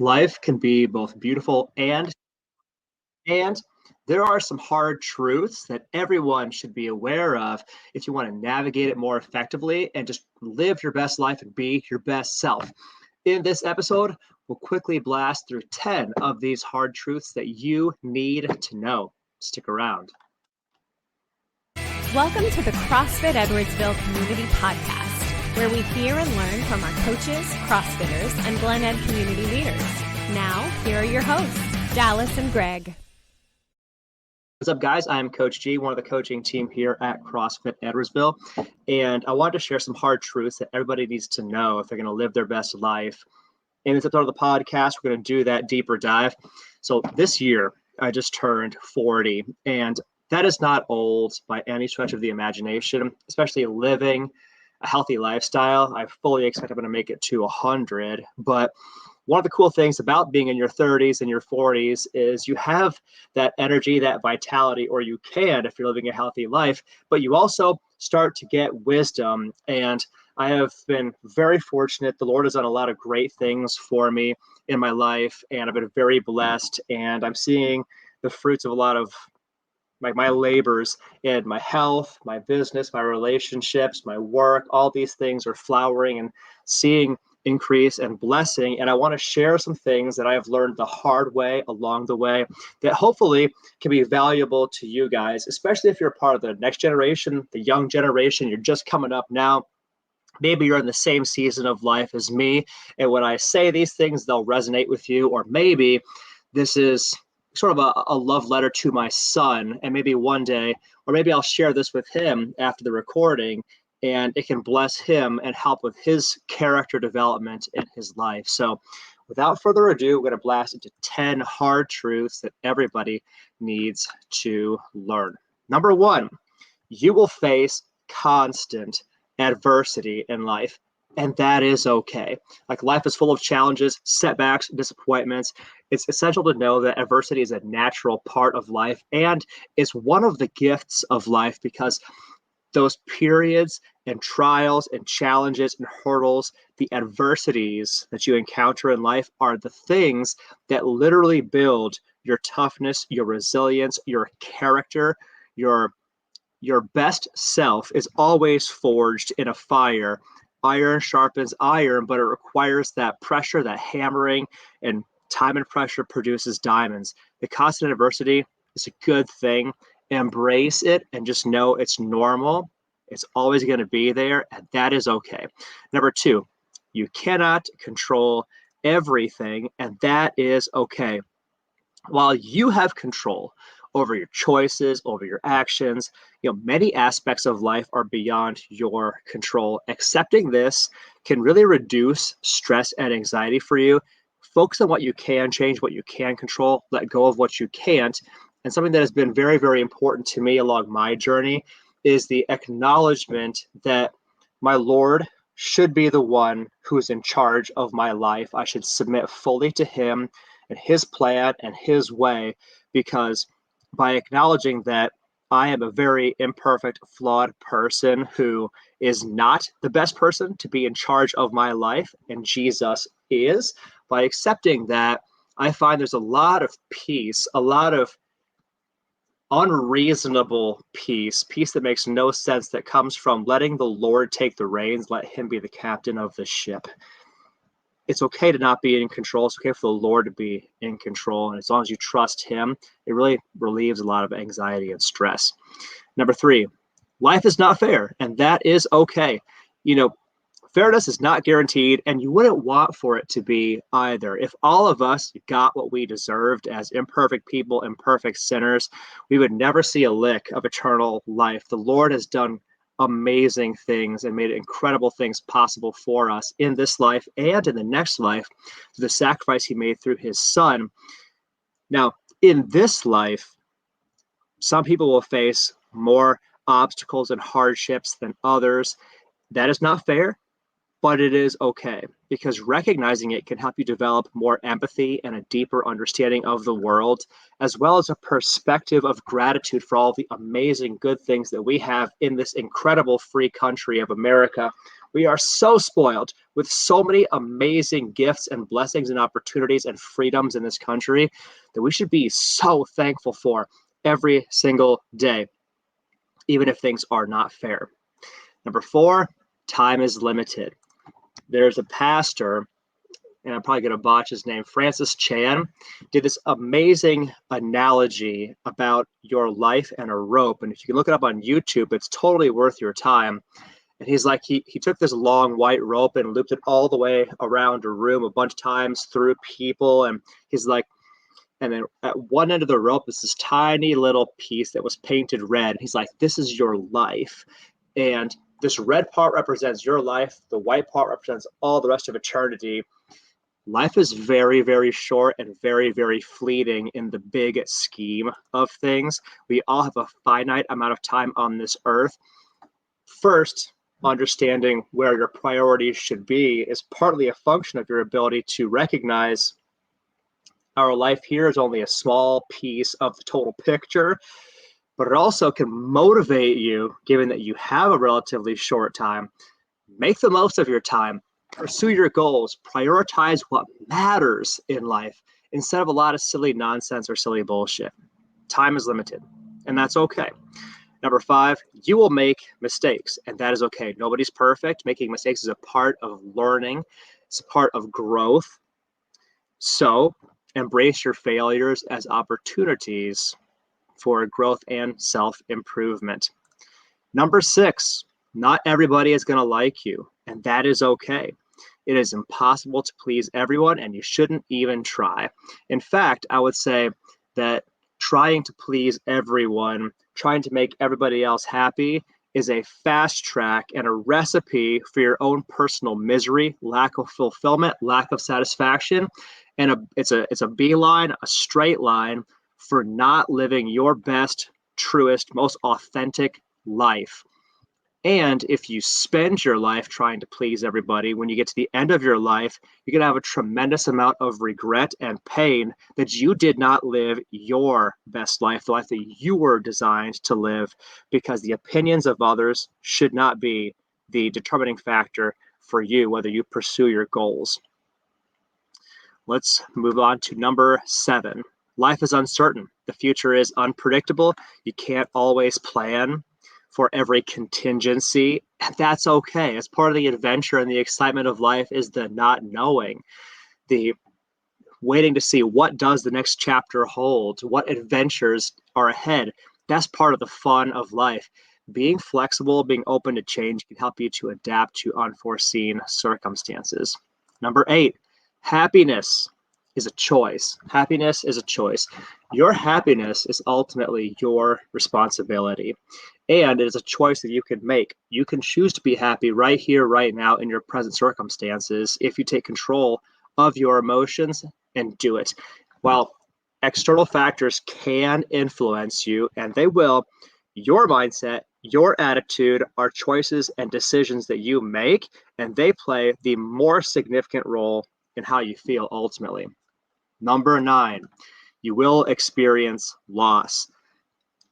Life can be both beautiful and there are some hard truths that everyone should be aware of if you want to navigate it more effectively and just live your best life and be your best self. In this episode, we'll quickly blast through 10 of these hard truths that you need to know. Stick around. Welcome to the CrossFit Edwardsville Community Podcast, where we hear and learn from our coaches, CrossFitters, and Glen Ed community leaders. Now, here are your hosts, Dallas and Greg. What's up, guys? I'm Coach G, one of the coaching team here at CrossFit Edwardsville, and I wanted to share some hard truths that everybody needs to know if they're going to live their best life. In this episode of the podcast, we're going to do that deeper dive. So this year, I just turned 40, and that is not old by any stretch of the imagination, especially living a healthy lifestyle. I fully expect I'm going to make it to 100, but one of the cool things about being in your 30s and your 40s is you have that energy, that vitality, or you can if you're living a healthy life, but you also start to get wisdom. And I have been very fortunate. The Lord has done a lot of great things for me in my life, and I've been very blessed, and I'm seeing the fruits of a lot of my labors in my health, my business, my relationships, my work. All these things are flowering and seeing increase and blessing. And I want to share some things that I have learned the hard way along the way that hopefully can be valuable to you guys, especially if you're a part of the next generation, the young generation. You're just coming up now. Maybe you're in the same season of life as me. And when I say these things, they'll resonate with you. Or maybe this is sort of a love letter to my son. And maybe one day, or maybe I'll share this with him after the recording, and it can bless him and help with his character development in his life. So without further ado, we're going to blast into 10 hard truths that everybody needs to learn. Number one, you will face constant adversity in life, and that is okay. Like, life is full of challenges, setbacks, disappointments. It's essential to know that adversity is a natural part of life, and it's one of the gifts of life, because those periods and trials and challenges and hurdles, the adversities that you encounter in life are the things that literally build your toughness, your resilience, your character. Your best self is always forged in a fire. Iron sharpens iron, but it requires that pressure, that hammering, and time and pressure produces diamonds. The constant adversity is a good thing. Embrace it and just know it's normal. It's always going to be there, and that is okay. Number two, you cannot control everything, and that is okay. While you have control over your choices, over your actions, many aspects of life are beyond your control. Accepting this can really reduce stress and anxiety for you. Focus on what you can change, what you can control, let go of what you can't. And something that has been very, very important to me along my journey is the acknowledgement that my Lord should be the one who is in charge of my life. I should submit fully to him and his plan and his way, because by acknowledging that I am a very imperfect, flawed person who is not the best person to be in charge of my life, and Jesus is, by accepting that, I find there's a lot of peace, a lot of unreasonable peace that makes no sense, that comes from letting the Lord take the reins, let him be the captain of the ship. It's okay to not be in control. It's okay for the Lord to be in control. And as long as you trust him, it really relieves a lot of anxiety and stress. Number three, life is not fair, and that is okay. Fairness is not guaranteed, and you wouldn't want for it to be either. If all of us got what we deserved as imperfect people, imperfect sinners, we would never see a lick of eternal life. The Lord has done amazing things and made incredible things possible for us in this life and in the next life through the sacrifice he made through his son. Now, in this life, some people will face more obstacles and hardships than others. That is not fair, but it is okay, because recognizing it can help you develop more empathy and a deeper understanding of the world, as well as a perspective of gratitude for all the amazing good things that we have in this incredible free country of America. We are so spoiled. with so many amazing gifts and blessings and opportunities and freedoms in this country that we should be so thankful for every single day, even if things are not fair. Number 4, time is limited. There's a pastor, and I'm probably going to botch his name, Francis Chan, did this amazing analogy about your life and a rope. And if you can look it up on YouTube, it's totally worth your time. And he's like, he took this long white rope and looped it all the way around a room a bunch of times through people. And he's like, and then at one end of the rope is this tiny little piece that was painted red. He's like, this is your life. And this red part represents your life. The white part represents all the rest of eternity. Life is very, very short and very, very fleeting in the big scheme of things. We all have a finite amount of time on this earth. First, understanding where your priorities should be is partly a function of your ability to recognize our life here is only a small piece of the total picture, but it also can motivate you, given that you have a relatively short time. Make the most of your time. Pursue your goals, prioritize what matters in life instead of a lot of silly nonsense or silly bullshit. Time is limited, and that's okay. Number 5, you will make mistakes, and that is okay. Nobody's perfect. Making mistakes is a part of learning. It's a part of growth. So embrace your failures as opportunities for growth and self-improvement. Number 6, not everybody is going to like you, and that is okay. It is impossible to please everyone, and you shouldn't even try. In fact, I would say that trying to please everyone, trying to make everybody else happy is a fast track and a recipe for your own personal misery, lack of fulfillment, lack of satisfaction, and it's a beeline, a straight line for not living your best, truest, most authentic life. And if you spend your life trying to please everybody, when you get to the end of your life, you're going to have a tremendous amount of regret and pain that you did not live your best life, the life that you were designed to live, because the opinions of others should not be the determining factor for you, whether you pursue your goals. Let's move on to number 7. Life is uncertain. The future is unpredictable. You can't always plan for every contingency. That's okay. As part of the adventure and the excitement of life is the not knowing, the waiting to see what does the next chapter hold, what adventures are ahead. That's part of the fun of life. Being flexible, being open to change can help you to adapt to unforeseen circumstances. Number 8, happiness is a choice. Happiness is a choice. Your happiness is ultimately your responsibility. And it is a choice that you can make. You can choose to be happy right here, right now, in your present circumstances if you take control of your emotions and do it. While external factors can influence you, and they will, your mindset, your attitude are choices and decisions that you make, and they play the more significant role in how you feel ultimately. Number 9, you will experience loss.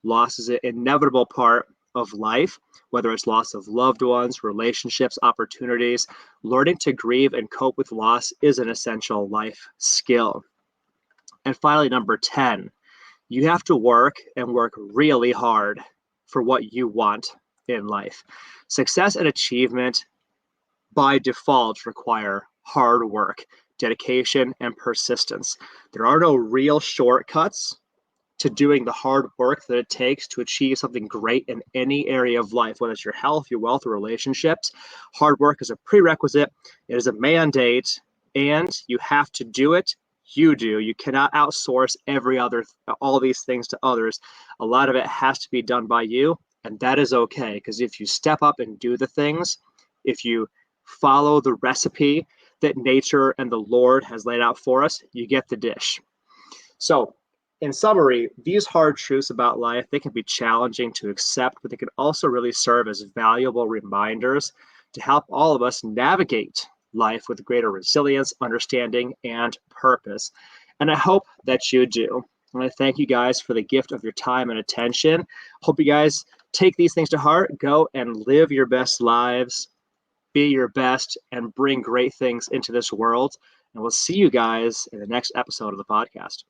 Loss is an inevitable part of life, whether it's loss of loved ones, relationships, opportunities. Learning to grieve and cope with loss is an essential life skill. And finally, number 10, you have to work and work really hard for what you want in life. Success and achievement by default require hard work, dedication, and persistence. There are no real shortcuts to doing the hard work that it takes to achieve something great in any area of life, whether it's your health, your wealth, or relationships. Hard work is a prerequisite. It is a mandate, and you have to do it. You do. You cannot outsource all these things to others. A lot of it has to be done by you, and that is okay, because if you step up and do the things, if you follow the recipe that nature and the Lord has laid out for us, you get the dish. So, in summary, these hard truths about life, they can be challenging to accept, but they can also really serve as valuable reminders to help all of us navigate life with greater resilience, understanding, and purpose. And I hope that you do. And I thank you guys for the gift of your time and attention. Hope you guys take these things to heart, go and live your best lives. be your best, and bring great things into this world. And we'll see you guys in the next episode of the podcast.